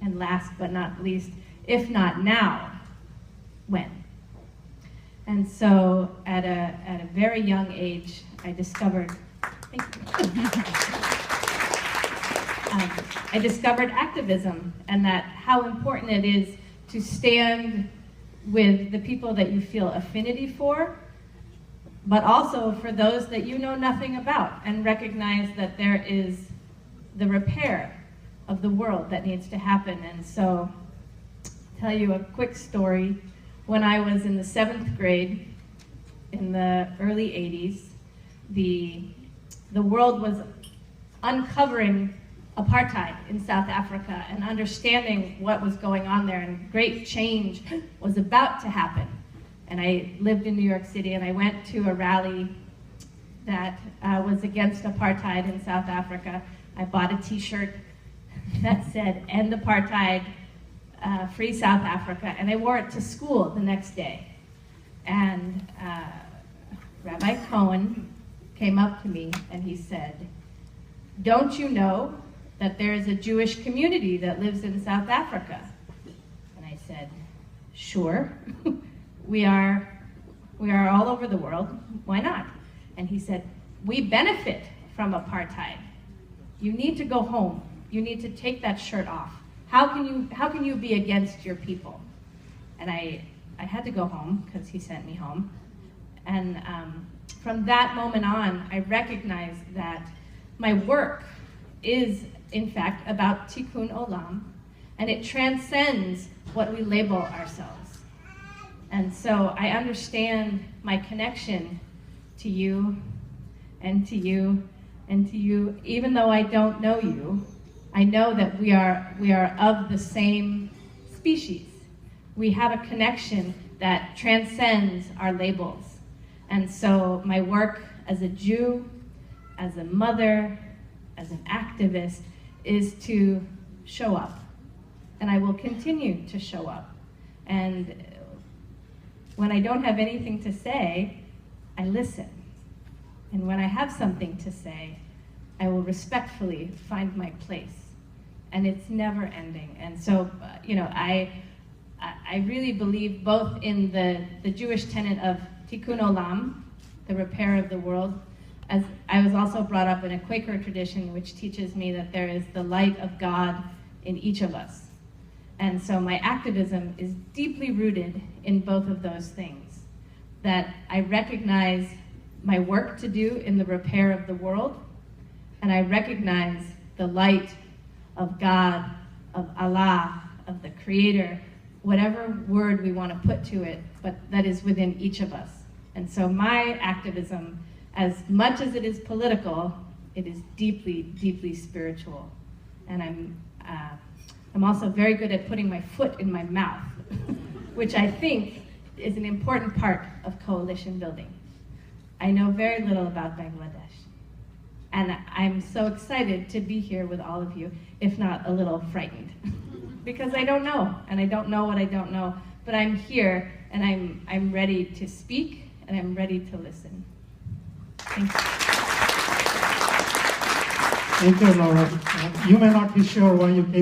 And last but not least, if not now, when? And so at a very young age, I discovered, I discovered activism, and that how important it is to stand with the people that you feel affinity for, but also for those that you know nothing about, and recognize that there is the repair of the world that needs to happen. And so, I'll tell you a quick story. When I was in the 7th grade, in the early 80s, the world was uncovering apartheid in South Africa and understanding what was going on there, and great change was about to happen. And I lived in New York City, and I went to a rally that was against apartheid in South Africa. I bought a t-shirt that said, "End Apartheid, Free South Africa," and I wore it to school the next day. And Rabbi Cohen came up to me and he said, "Don't you know that there is a Jewish community that lives in South Africa?" And I said, "Sure, we are all over the world, why not?" And he said, "We benefit from apartheid. You need to go home. You need to take that shirt off. How can you be against your people?" And I had to go home because he sent me home. And from that moment on, I recognized that my work is, in fact, about tikkun olam, and it transcends what we label ourselves. And so I understand my connection to you, and to you, and to you. Even though I don't know you, I know that we are of the same species. We have a connection that transcends our labels. And so my work as a Jew, as a mother, as an activist, is to show up. And I will continue to show up. And when I don't have anything to say, I listen. And when I have something to say, I will respectfully find my place. And it's never ending. And so, I really believe both in the Jewish tenet of tikkun olam, the repair of the world, as I was also brought up in a Quaker tradition which teaches me that there is the light of God in each of us. And so my activism is deeply rooted in both of those things. That I recognize my work to do in the repair of the world, and I recognize the light of God, of Allah, of the Creator, whatever word we want to put to it, but that is within each of us. And so my activism, as much as it is political, it is deeply, deeply spiritual. And I'm also very good at putting my foot in my mouth, which I think is an important part of coalition building. I know very little about Bangladesh, and I'm so excited to be here with all of you, if not a little frightened, because I don't know, and I don't know what I don't know, but I'm here, and I'm ready to speak, and I'm ready to listen. Thank you. Thank you, Laura. You may not be sure why you came